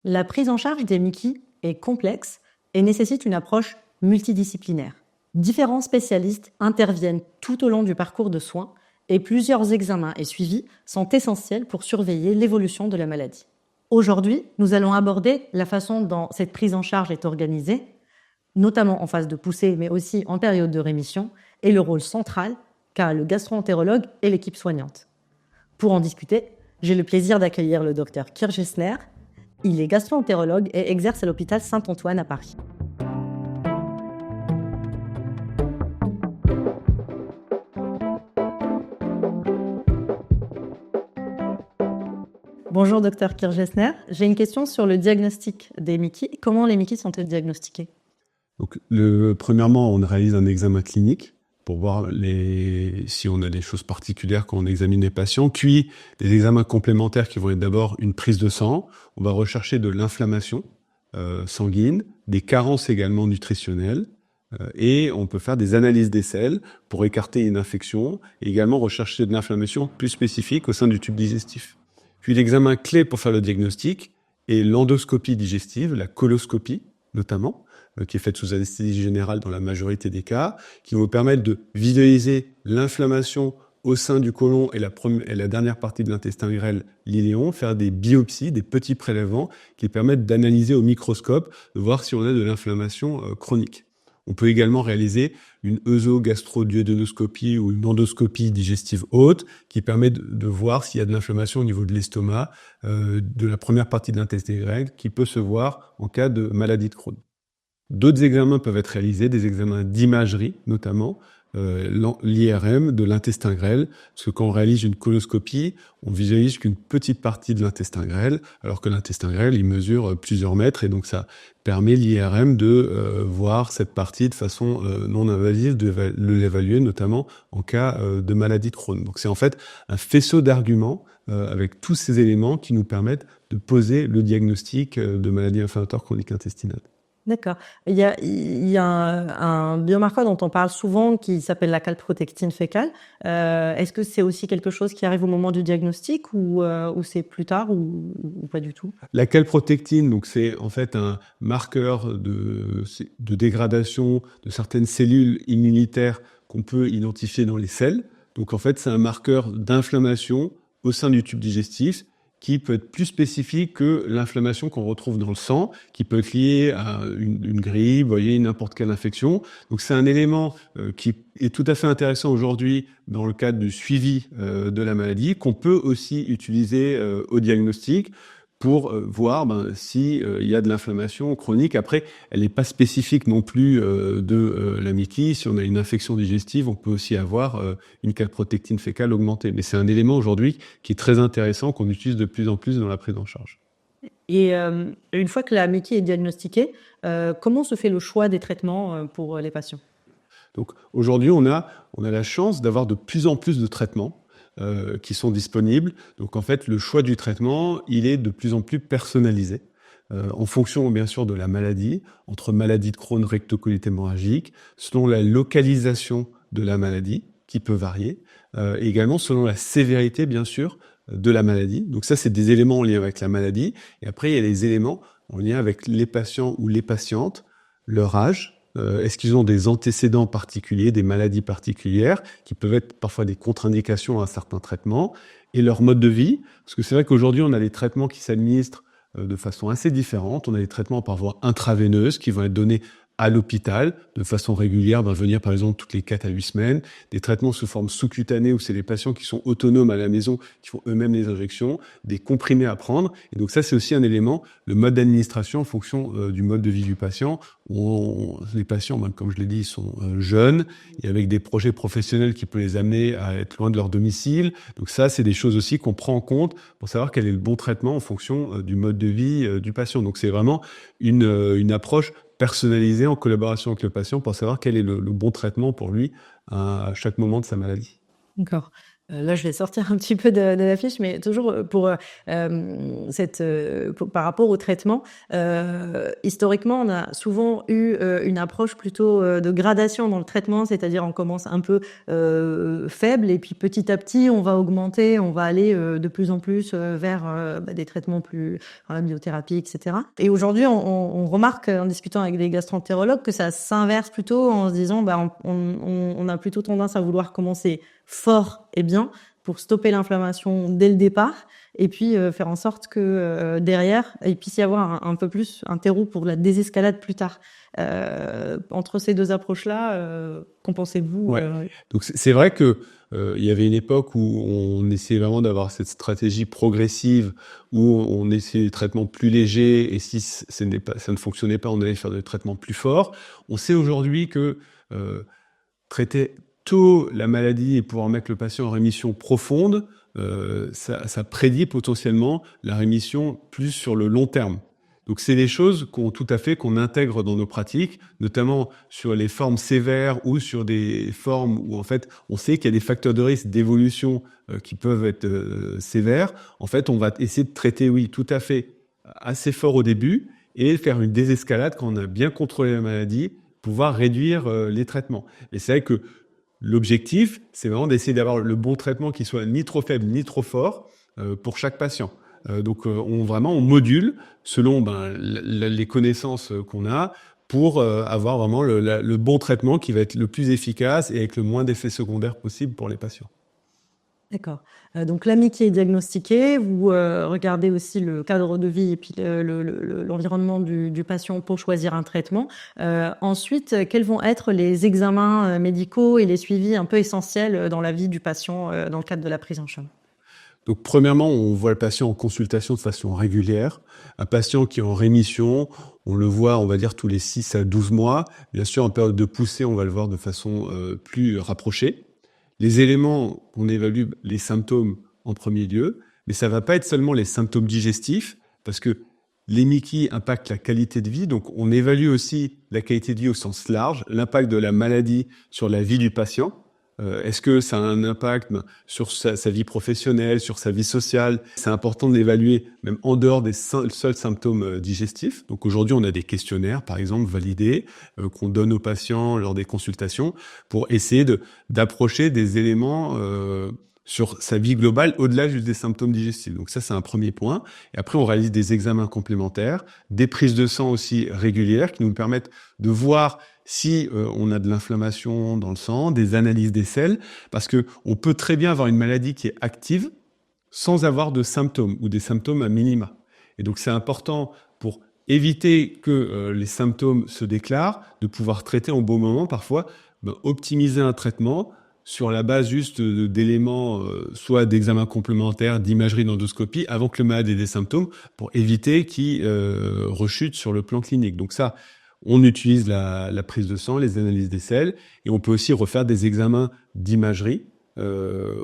La prise en charge des Mickey est complexe et nécessite une approche multidisciplinaire. Différents spécialistes interviennent tout au long du parcours de soins et plusieurs examens et suivis sont essentiels pour surveiller l'évolution de la maladie. Aujourd'hui, nous allons aborder la façon dont cette prise en charge est organisée, notamment en phase de poussée, mais aussi en période de rémission, et le rôle central qu'a le gastro-entérologue et l'équipe soignante. Pour en discuter, j'ai le plaisir d'accueillir le docteur Kirk Gessner. Il est gastro-entérologue et exerce à l'hôpital Saint-Antoine à Paris. Bonjour docteur Kirk Gessner. J'ai une question sur le diagnostic des Mickey. Comment les Mickey sont-ils diagnostiqués ? Donc, premièrement, on réalise un examen clinique pour voir si on a des choses particulières quand on examine les patients, puis des examens complémentaires qui vont être d'abord une prise de sang. On va rechercher de l'inflammation sanguine, des carences également nutritionnelles, et on peut faire des analyses des selles pour écarter une infection et également rechercher de l'inflammation plus spécifique au sein du tube digestif. Puis l'examen clé pour faire le diagnostic est l'endoscopie digestive, la coloscopie notamment, qui est faite sous anesthésie générale dans la majorité des cas, qui va vous permettre de visualiser l'inflammation au sein du côlon et la dernière partie de l'intestin grêle, l'iléon, faire des biopsies, des petits prélèvements qui permettent d'analyser au microscope, de voir si on a de l'inflammation chronique. On peut également réaliser une œsogastro-duodénoscopie ou une endoscopie digestive haute qui permet de voir s'il y a de l'inflammation au niveau de l'estomac, de la première partie de l'intestin grêle, qui peut se voir en cas de maladie de Crohn. D'autres examens peuvent être réalisés, des examens d'imagerie notamment, l'IRM de l'intestin grêle, parce que quand on réalise une coloscopie, on visualise qu'une petite partie de l'intestin grêle, alors que l'intestin grêle, il mesure plusieurs mètres, et donc ça permet l'IRM de voir cette partie de façon non invasive, de l'évaluer notamment en cas de maladie de Crohn. Donc c'est en fait un faisceau d'arguments avec tous ces éléments qui nous permettent de poser le diagnostic de maladie inflammatoire chronique intestinale. D'accord. Il y a un biomarqueur dont on parle souvent qui s'appelle la calprotectine fécale. Est-ce que c'est aussi quelque chose qui arrive au moment du diagnostic ou c'est plus tard ou pas du tout ? La calprotectine, donc c'est en fait un marqueur de dégradation de certaines cellules immunitaires qu'on peut identifier dans les selles. Donc en fait, c'est un marqueur d'inflammation au sein du tube digestif qui peut être plus spécifique que l'inflammation qu'on retrouve dans le sang, qui peut être liée à une grippe, n'importe quelle infection. Donc c'est un élément qui est tout à fait intéressant aujourd'hui dans le cadre du suivi de la maladie, qu'on peut aussi utiliser au diagnostic pour voir si il y a de l'inflammation chronique. Après, elle n'est pas spécifique non plus de la Mickey. Si on a une infection digestive, on peut aussi avoir une calprotectine fécale augmentée. Mais c'est un élément aujourd'hui qui est très intéressant, qu'on utilise de plus en plus dans la prise en charge. Et une fois que la Mickey est diagnostiquée, comment se fait le choix des traitements pour les patients ? Donc aujourd'hui, on a la chance d'avoir de plus en plus de traitements qui sont disponibles. Donc en fait, le choix du traitement, il est de plus en plus personnalisé en fonction bien sûr de la maladie, entre maladie de Crohn, rectocolite hémorragique, selon la localisation de la maladie qui peut varier, et également selon la sévérité bien sûr de la maladie. Donc ça, c'est des éléments en lien avec la maladie. Et après, il y a des éléments en lien avec les patients ou les patientes, leur âge. Est-ce qu'ils ont des antécédents particuliers, des maladies particulières, qui peuvent être parfois des contre-indications à certains traitements, et leur mode de vie. Parce que c'est vrai qu'aujourd'hui, on a des traitements qui s'administrent de façon assez différente. On a des traitements par voie intraveineuse qui vont être donnés à l'hôpital de façon régulière, va venir par exemple toutes les 4 à 8 semaines, des traitements sous forme sous-cutanée où c'est les patients qui sont autonomes à la maison, qui font eux-mêmes les injections, des comprimés à prendre. Et donc ça, c'est aussi un élément, le mode d'administration en fonction du mode de vie du patient. Les patients, comme je l'ai dit, sont jeunes et avec des projets professionnels qui peuvent les amener à être loin de leur domicile. Donc ça, c'est des choses aussi qu'on prend en compte pour savoir quel est le bon traitement en fonction du mode de vie du patient. Donc c'est vraiment une approche personnalisé en collaboration avec le patient pour savoir quel est le bon traitement pour lui à chaque moment de sa maladie. D'accord. Là, je vais sortir un petit peu de la fiche, mais toujours pour par rapport au traitement. Historiquement, on a souvent eu une approche plutôt de gradation dans le traitement, c'est-à-dire on commence un peu faible et puis petit à petit, on va augmenter, on va aller de plus en plus vers des traitements plus la biothérapie, etc. Et aujourd'hui, on remarque en discutant avec des gastroentérologues que ça s'inverse plutôt en se disant on a plutôt tendance à vouloir commencer fort et bien pour stopper l'inflammation dès le départ et puis faire en sorte que derrière, il puisse y avoir un peu plus un terreau pour la désescalade plus tard. Entre ces deux approches-là, qu'en pensez-vous? Ouais. Donc c'est vrai que il y avait une époque où on essayait vraiment d'avoir cette stratégie progressive où on essayait des traitements plus légers et si ça ne fonctionnait pas, on allait faire des traitements plus forts. On sait aujourd'hui que traiter tôt la maladie et pouvoir mettre le patient en rémission profonde, ça prédit potentiellement la rémission plus sur le long terme. Donc c'est des choses qu'on intègre dans nos pratiques, notamment sur les formes sévères ou sur des formes où en fait on sait qu'il y a des facteurs de risque d'évolution qui peuvent être sévères. En fait, on va essayer de traiter, oui, tout à fait assez fort au début et faire une désescalade quand on a bien contrôlé la maladie, pouvoir réduire les traitements. Et c'est vrai que l'objectif, c'est vraiment d'essayer d'avoir le bon traitement qui soit ni trop faible ni trop fort pour chaque patient. Donc on module selon les connaissances qu'on a pour avoir vraiment le bon traitement qui va être le plus efficace et avec le moins d'effets secondaires possible pour les patients. D'accord. Donc l'AMI qui est diagnostiqué, vous regardez aussi le cadre de vie et puis l'environnement du patient pour choisir un traitement. Ensuite, quels vont être les examens médicaux et les suivis un peu essentiels dans la vie du patient dans le cadre de la prise en charge? Donc premièrement, on voit le patient en consultation de façon régulière. Un patient qui est en rémission, on le voit, on va dire, tous les 6 à 12 mois. Bien sûr, en période de poussée, on va le voir de façon plus rapprochée. Les éléments, on évalue les symptômes en premier lieu, mais ça va pas être seulement les symptômes digestifs, parce que l'EMICI impacte la qualité de vie, donc on évalue aussi la qualité de vie au sens large, l'impact de la maladie sur la vie du patient. Est-ce que ça a un impact sur sa vie professionnelle, sur sa vie sociale? C'est important de l'évaluer même en dehors des seuls symptômes digestifs. Donc aujourd'hui, on a des questionnaires, par exemple, validés, qu'on donne aux patients lors des consultations pour essayer d'approcher des éléments sur sa vie globale au-delà juste des symptômes digestifs. Donc ça, c'est un premier point. Et après, on réalise des examens complémentaires, des prises de sang aussi régulières qui nous permettent de voir si on a de l'inflammation dans le sang, des analyses des selles, parce que on peut très bien avoir une maladie qui est active sans avoir de symptômes ou des symptômes à minima. Et donc c'est important pour éviter que les symptômes se déclarent, de pouvoir traiter en bon moment, parfois optimiser un traitement sur la base juste d'éléments, soit d'examens complémentaires, d'imagerie, d'endoscopie, avant que le malade ait des symptômes, pour éviter qu'il rechute sur le plan clinique. Donc ça, on utilise la prise de sang, les analyses des selles, et on peut aussi refaire des examens d'imagerie.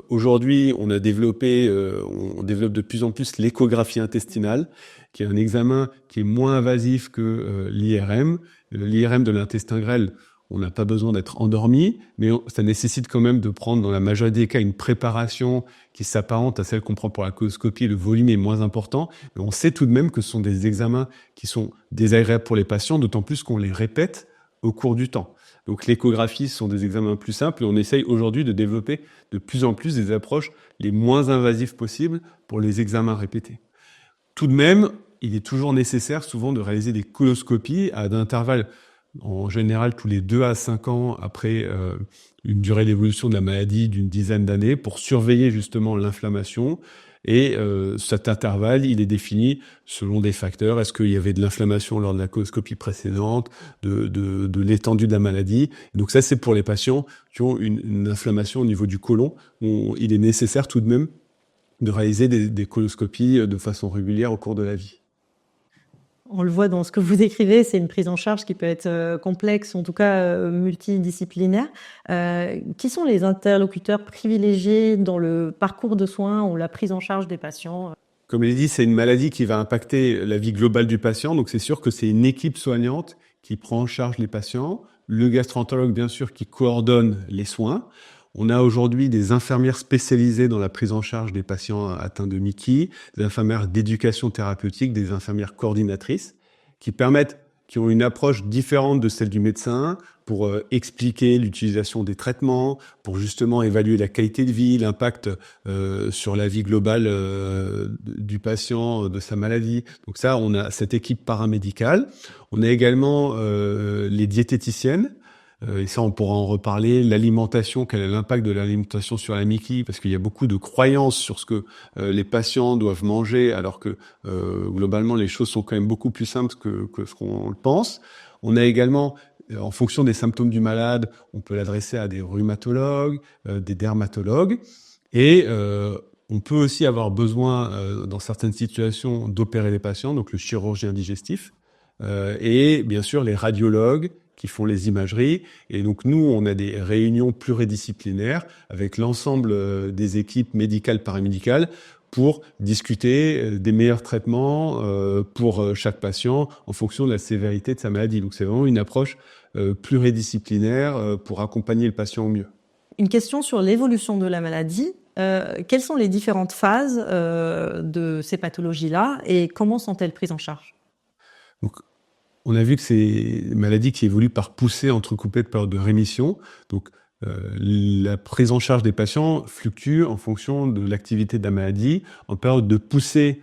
Aujourd'hui, on développe de plus en plus l'échographie intestinale, qui est un examen qui est moins invasif que l'IRM. L'IRM de l'intestin grêle, on n'a pas besoin d'être endormi, mais ça nécessite quand même de prendre, dans la majorité des cas, une préparation qui s'apparente à celle qu'on prend pour la coloscopie. Le volume est moins important, mais on sait tout de même que ce sont des examens qui sont désagréables pour les patients, d'autant plus qu'on les répète au cours du temps. Donc l'échographie, ce sont des examens plus simples et on essaye aujourd'hui de développer de plus en plus des approches les moins invasives possibles pour les examens répétés. Tout de même, il est toujours nécessaire souvent de réaliser des coloscopies à d'intervalles en général tous les 2 à 5 ans après une durée d'évolution de la maladie d'une dizaine d'années pour surveiller justement l'inflammation. Et cet intervalle, il est défini selon des facteurs. Est-ce qu'il y avait de l'inflammation lors de la coloscopie précédente, de l'étendue de la maladie? Donc ça, c'est pour les patients qui ont une inflammation au niveau du côlon. Il est nécessaire tout de même de réaliser des coloscopies de façon régulière au cours de la vie. On le voit dans ce que vous décrivez, c'est une prise en charge qui peut être complexe, en tout cas multidisciplinaire. Qui sont les interlocuteurs privilégiés dans le parcours de soins ou la prise en charge des patients? Comme je l'ai dit, c'est une maladie qui va impacter la vie globale du patient, donc c'est sûr que c'est une équipe soignante qui prend en charge les patients, le gastro-entérologue bien sûr qui coordonne les soins. On a aujourd'hui des infirmières spécialisées dans la prise en charge des patients atteints de MICI, des infirmières d'éducation thérapeutique, des infirmières coordinatrices, qui ont une approche différente de celle du médecin pour expliquer l'utilisation des traitements, pour justement évaluer la qualité de vie, l'impact sur la vie globale du patient, de sa maladie. Donc ça, on a cette équipe paramédicale. On a également les diététiciennes. Et ça, on pourra en reparler. L'alimentation, quel est l'impact de l'alimentation sur la MICI? Parce qu'il y a beaucoup de croyances sur ce que les patients doivent manger, alors que globalement, les choses sont quand même beaucoup plus simples que ce qu'on le pense. On a également, en fonction des symptômes du malade, on peut l'adresser à des rhumatologues, des dermatologues. Et on peut aussi avoir besoin, dans certaines situations, d'opérer les patients, donc le chirurgien digestif. Et bien sûr, les radiologues, qui font les imageries. Et donc, nous, on a des réunions pluridisciplinaires avec l'ensemble des équipes médicales, paramédicales pour discuter des meilleurs traitements pour chaque patient en fonction de la sévérité de sa maladie. Donc, c'est vraiment une approche pluridisciplinaire pour accompagner le patient au mieux. Une question sur l'évolution de la maladie. Quelles sont les différentes phases de ces pathologies-là et comment sont-elles prises en charge? Donc, on a vu que c'est des maladies qui évoluent par poussée entrecoupées de périodes de rémission. Donc, la prise en charge des patients fluctue en fonction de l'activité de la maladie. En période de poussée,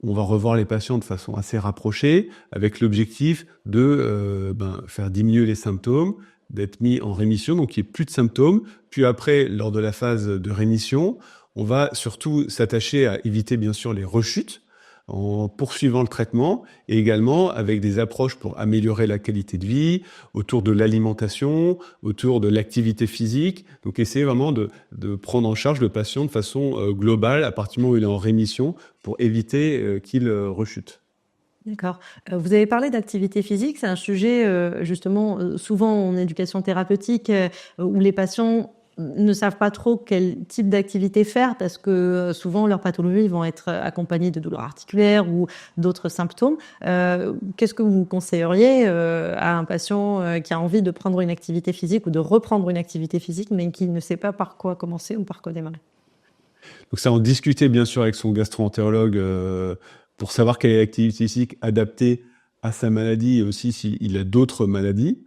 on va revoir les patients de façon assez rapprochée, avec l'objectif de faire diminuer les symptômes, d'être mis en rémission, donc il n'y ait plus de symptômes. Puis après, lors de la phase de rémission, on va surtout s'attacher à éviter bien sûr les rechutes, en poursuivant le traitement et également avec des approches pour améliorer la qualité de vie, autour de l'alimentation, autour de l'activité physique. Donc essayer vraiment de prendre en charge le patient de façon globale à partir du moment où il est en rémission pour éviter qu'il rechute. D'accord. Vous avez parlé d'activité physique, c'est un sujet justement souvent en éducation thérapeutique où les patients ne savent pas trop quel type d'activité faire parce que souvent leurs pathologies vont être accompagnées de douleurs articulaires ou d'autres symptômes. Qu'est-ce que vous conseilleriez à un patient qui a envie de prendre une activité physique ou de reprendre une activité physique mais qui ne sait pas par quoi commencer ou par quoi démarrer? Donc ça, on discutait bien sûr avec son gastro-entérologue pour savoir quelle est l'activité physique adaptée à sa maladie et aussi s'il a d'autres maladies.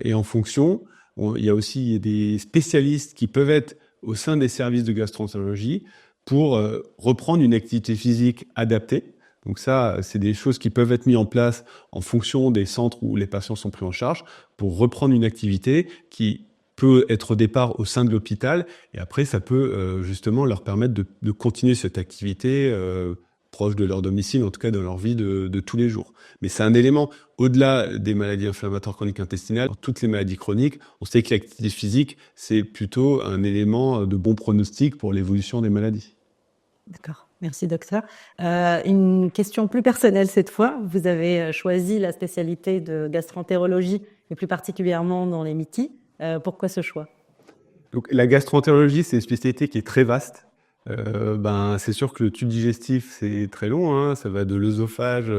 Et en fonction, il y a aussi des spécialistes qui peuvent être au sein des services de gastro-entérologie pour reprendre une activité physique adaptée. Donc ça, c'est des choses qui peuvent être mises en place en fonction des centres où les patients sont pris en charge pour reprendre une activité qui peut être au départ au sein de l'hôpital et après, ça peut justement leur permettre de continuer cette activité proche de leur domicile, en tout cas dans leur vie de tous les jours. Mais c'est un élément, au-delà des maladies inflammatoires chroniques intestinales, dans toutes les maladies chroniques, on sait que l'activité physique, c'est plutôt un élément de bon pronostic pour l'évolution des maladies. D'accord, merci docteur. Une question plus personnelle cette fois. Vous avez choisi la spécialité de gastro-entérologie, et plus particulièrement dans les MICI. Pourquoi ce choix? Donc, la gastro-entérologie, c'est une spécialité qui est très vaste. C'est sûr que le tube digestif, c'est très long, hein, ça va de l'œsophage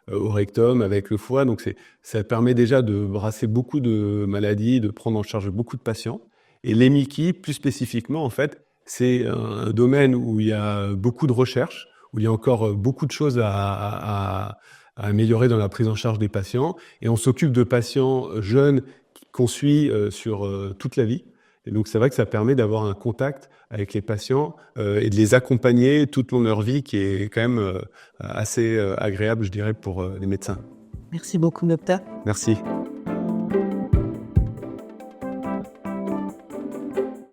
au rectum avec le foie, donc ça permet déjà de brasser beaucoup de maladies, de prendre en charge beaucoup de patients. Et les MICI, plus spécifiquement, en fait, c'est un domaine où il y a beaucoup de recherches, où il y a encore beaucoup de choses à améliorer dans la prise en charge des patients. Et on s'occupe de patients jeunes qu'on suit sur toute la vie. Et donc, c'est vrai que ça permet d'avoir un contact avec les patients et de les accompagner tout au long de leur vie, qui est quand même assez agréable, je dirais, pour les médecins. Merci beaucoup, docteur. Merci.